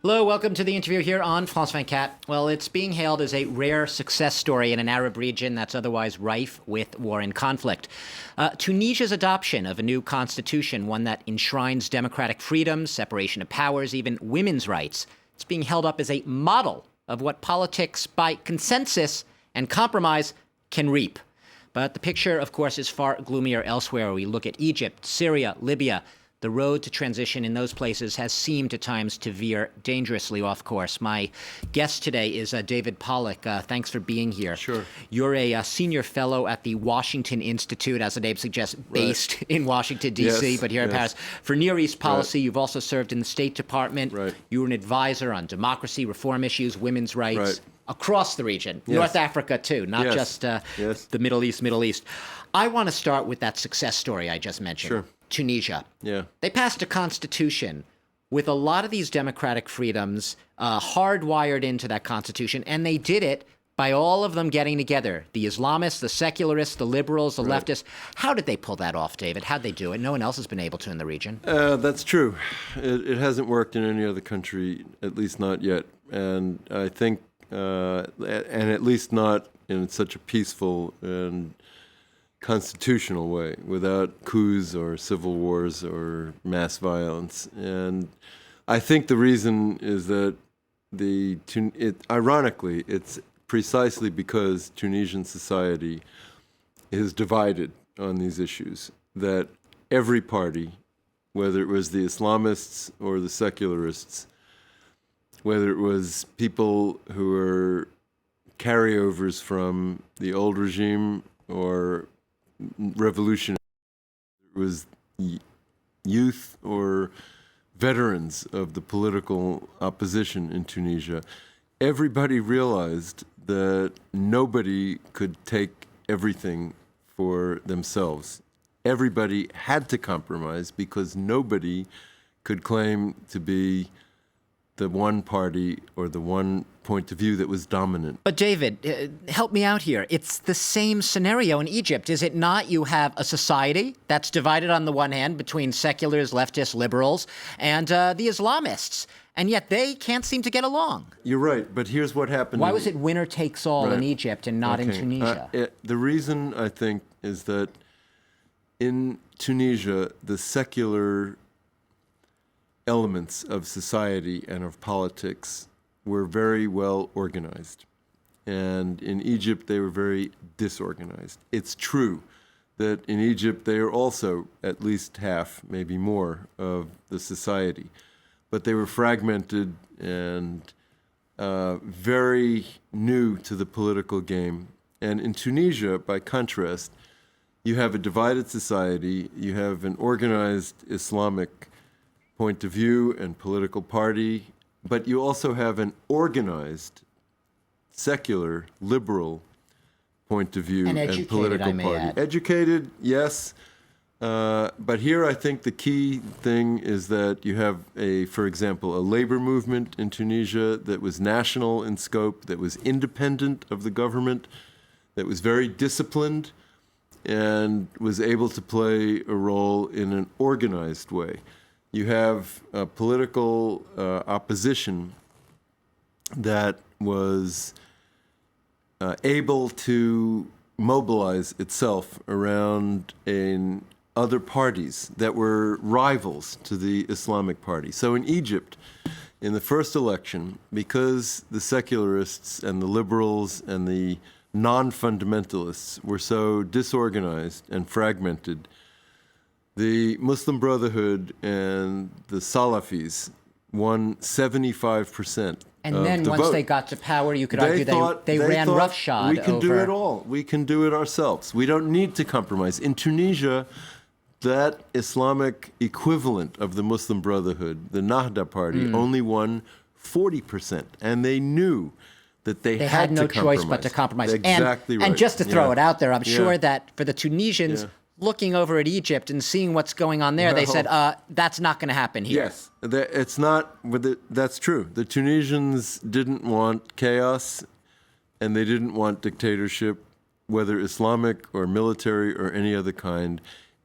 Hello, welcome to the interview here on France 24. Well, it's being hailed as a rare success story in an Arab region that's otherwise rife with war and conflict. Tunisia's adoption of a new constitution, one that enshrines democratic freedoms, separation of powers, even women's rights, it's being held up as a model of what politics by consensus and compromise can reap. But the picture, of course, is far gloomier elsewhere. We look at Egypt, Syria, Libya. The road to transition in those places has seemed at times to veer dangerously off course. My guest today is David Pollock. Thanks for being here. Sure. You're a senior fellow at the Washington Institute, as the name suggests, based in Washington, D.C., but here in Paris. For Near East policy, you've also served in the State Department. You were an advisor on democracy, reform issues, women's rights. Across the region, North Africa too, not just the Middle East. I want to start with that success story I just mentioned, Tunisia. They passed a constitution with a lot of these democratic freedoms hardwired into that constitution, and they did it by all of them getting together, the Islamists, the secularists, the liberals, the leftists. How did they pull that off, David? How'd they do it? No one else has been able to in the region. That's true. It hasn't worked in any other country, at least not yet. And I think and at least not in such a peaceful and constitutional way, without coups or civil wars or mass violence. And I think the reason is that ironically, it's precisely because Tunisian society is divided on these issues that every party, whether it was the Islamists or the secularists, whether it was people who were carryovers from the old regime or revolutionary, it was youth or veterans of the political opposition in Tunisia, everybody realized that nobody could take everything for themselves. Everybody had to compromise because nobody could claim to be the one party or the one point of view that was dominant. But David, help me out here. It's the same scenario in Egypt, is it not? You have a society that's divided on the one hand between seculars, leftists, liberals, and the Islamists, and yet they can't seem to get along. You're right, but here's what happened. Why was it winner takes all in Egypt and not in Tunisia? The reason, I think, is that in Tunisia, the secular elements of society and of politics were very well organized. And in Egypt, they were very disorganized. It's true that in Egypt, they are also at least half, maybe more, of the society. But they were fragmented and very new to the political game. And in Tunisia, by contrast, you have a divided society, you have an organized Islamic point of view and political party, but you also have an organized, secular, liberal point of view and political party. Educated, yes, but here I think the key thing is that you have for example, a labor movement in Tunisia that was national in scope, that was independent of the government, that was very disciplined, and was able to play a role in an organized way. You have a political opposition that was able to mobilize itself around other parties that were rivals to the Islamic Party. So in Egypt, in the first election, because the secularists and the liberals and the non-fundamentalists were so disorganized and fragmented, the Muslim Brotherhood and the Salafis won 75%. And then once they got to power, you could argue they ran roughshod. We can do it all. We can do it ourselves. We don't need to compromise. In Tunisia, that Islamic equivalent of the Muslim Brotherhood, the Nahda party, only won 40%. And they knew that they had no to compromise. choice but to compromise. Exactly right. And just to throw it out there, I'm sure that for the Tunisians, looking over at Egypt and seeing what's going on there, they said, that's not going to happen here. Yes, it's not, that's true. The Tunisians didn't want chaos, and they didn't want dictatorship, whether Islamic or military or any other kind.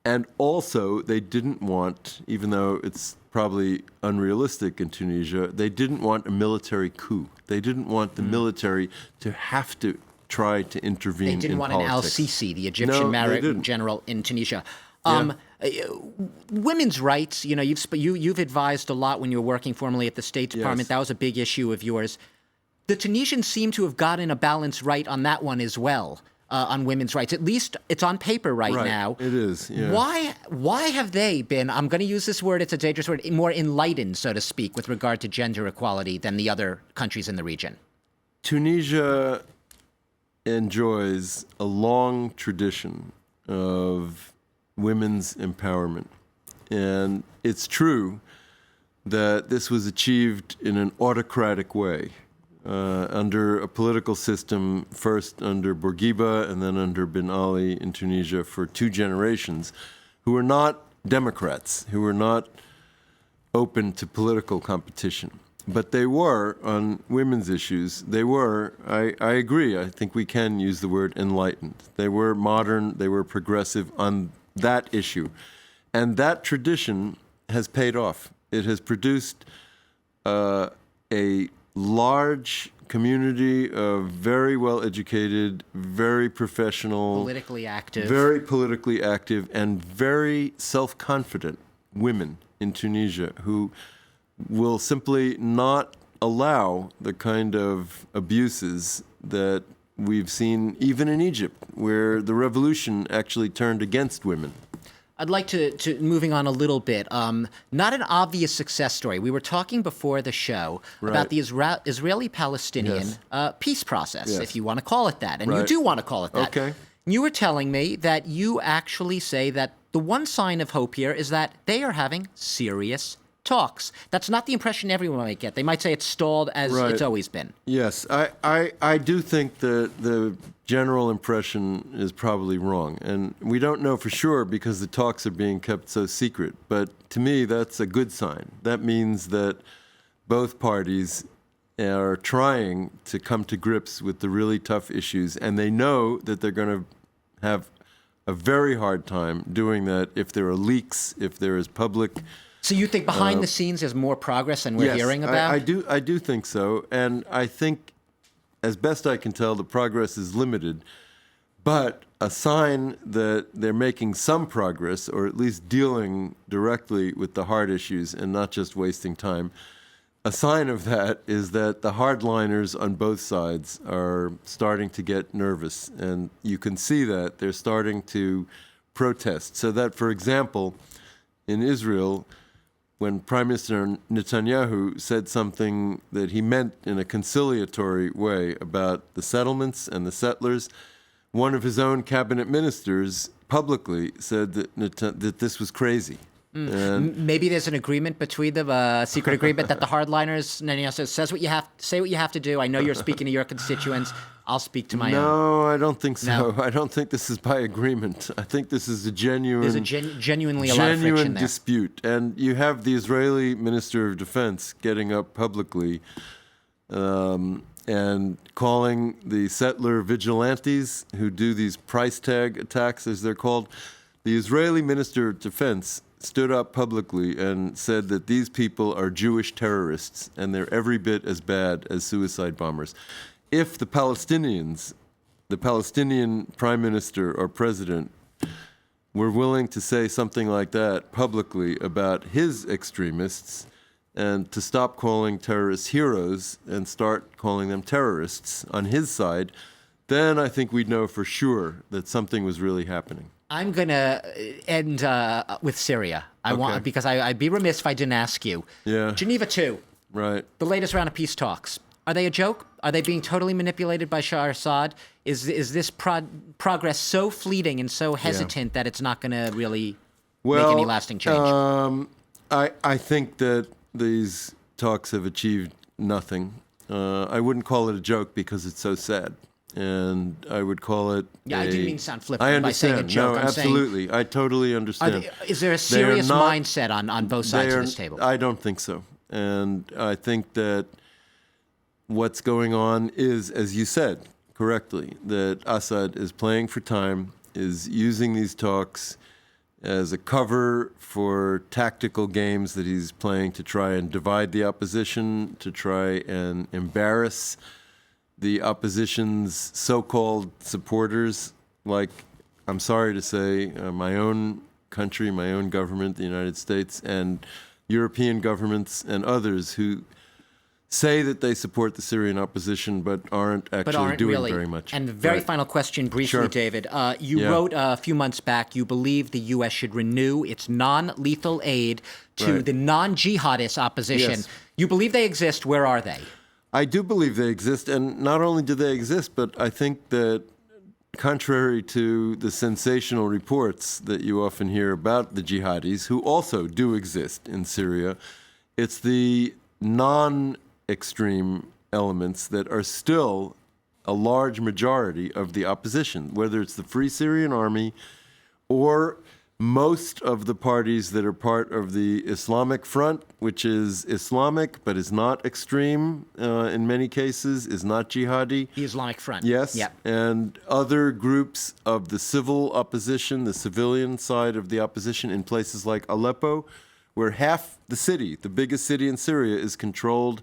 And also, they didn't want, even though it's probably unrealistic in Tunisia, they didn't want a military coup. They didn't want the military to have to try to intervene in politics. They didn't want an al-Sisi, the Egyptian general in Tunisia. Women's rights, you've advised a lot when you were working formerly at the State Department. Yes. That was a big issue of yours. The Tunisians seem to have gotten a balance right on that one as well, on women's rights. At least it's on paper right now. It is, yeah. Why have they been, I'm going to use this word, it's a dangerous word, more enlightened, so to speak, with regard to gender equality than the other countries in the region? Tunisia enjoys a long tradition of women's empowerment. And it's true that this was achieved in an autocratic way, under a political system, first under Bourguiba and then under Ben Ali in Tunisia for 2 generations, who were not Democrats, who were not open to political competition. But they were, on women's issues, they were, I agree, I think we can use the word enlightened. They were modern, they were progressive on that issue. And that tradition has paid off. It has produced a large community of very well-educated, very professional, very politically active, and very self-confident women in Tunisia who will simply not allow the kind of abuses that we've seen even in Egypt, where the revolution actually turned against women. I'd like to moving on a little bit, not an obvious success story. We were talking before the show about the Israeli-Palestinian peace process, if you want to call it that. And you do want to call it that. Okay. You were telling me that you actually say that the one sign of hope here is that they are having serious talks. That's not the impression everyone might get. They might say it's stalled as it's always been. Yes, I do think that the general impression is probably wrong. And we don't know for sure because the talks are being kept so secret. But to me, that's a good sign. That means that both parties are trying to come to grips with the really tough issues. And they know that they're going to have a very hard time doing that if there are leaks, if there is public. So you think behind the scenes there's more progress than we're hearing about? I do think so. And I think, as best I can tell, the progress is limited. But a sign that they're making some progress, or at least dealing directly with the hard issues and not just wasting time, a sign of that is that the hardliners on both sides are starting to get nervous. And you can see that they're starting to protest. So that, for example, in Israel, when Prime Minister Netanyahu said something that he meant in a conciliatory way about the settlements and the settlers, one of his own cabinet ministers publicly said that this was crazy. Maybe there's an agreement between them, a secret agreement that the hardliners, Netanyahu says what you have, say what you have to do. I know you're speaking to your constituents. I'll speak to my own. No, I don't think so. No? I don't think this is by agreement. I think this is a genuine, genuinely a lot of friction there. Dispute. And you have the Israeli Minister of Defense getting up publicly and calling the settler vigilantes who do these price tag attacks, as they're called. The Israeli Minister of Defense stood up publicly and said that these people are Jewish terrorists and they're every bit as bad as suicide bombers. If the Palestinians, the Palestinian prime minister or president, were willing to say something like that publicly about his extremists and to stop calling terrorists heroes and start calling them terrorists on his side, then I think we'd know for sure that something was really happening. I'm going to end with Syria. Because I'd be remiss if I didn't ask you. Yeah. Geneva II. Right. The latest round of peace talks. Are they a joke? Are they being totally manipulated by Bashar Assad? Is this progress so fleeting and so hesitant that it's not going to really make any lasting change? I think that these talks have achieved nothing. I wouldn't call it a joke because it's so sad. And I would call it I didn't mean to sound flippant by saying a joke. No, absolutely. I totally understand. Is there a serious mindset on both sides of this table? I don't think so. And I think that what's going on is, as you said correctly, that Assad is playing for time, is using these talks as a cover for tactical games that he's playing to try and divide the opposition, to try and embarrass the opposition's so-called supporters, like, I'm sorry to say, my own country, my own government, the United States, and European governments and others who say that they support the Syrian opposition but aren't actually doing really. Very much. And the very final question, briefly, Sure. David. You wrote a few months back, you believe the U.S. should renew its non-lethal aid to the non-jihadist opposition. Yes. You believe they exist. Where are they? I do believe they exist, and not only do they exist, but I think that contrary to the sensational reports that you often hear about the jihadis, who also do exist in Syria, it's the non-extreme elements that are still a large majority of the opposition, whether it's the Free Syrian Army or most of the parties that are part of the Islamic Front, which is Islamic but is not extreme in many cases, is not jihadi. The Islamic Front. Yes. Yep. And other groups of the civil opposition, the civilian side of the opposition in places like Aleppo, where half the city, the biggest city in Syria, is controlled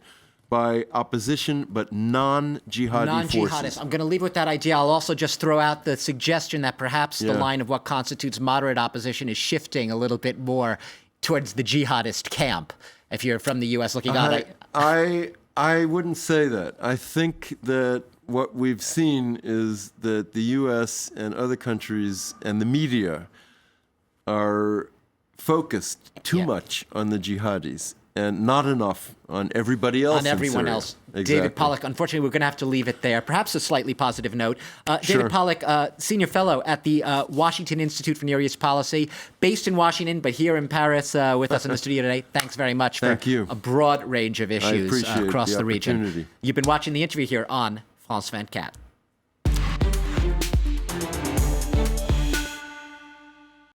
by opposition but non-jihadi forces. I'm going to leave with that idea. I'll also just throw out the suggestion that perhaps the line of what constitutes moderate opposition is shifting a little bit more towards the jihadist camp. If you're from the U.S. looking out, I wouldn't say that. I think that what we've seen is that the U.S. and other countries and the media are focused too much on the jihadis and not enough on everybody else. On everyone else. Exactly. David Pollack, unfortunately, we're going to have to leave it there. Perhaps a slightly positive note. David Pollack, senior fellow at the Washington Institute for Near East Policy, based in Washington, but here in Paris with us in the studio today. Thanks very much for a broad range of issues across the region. You've been watching the interview here on France 24.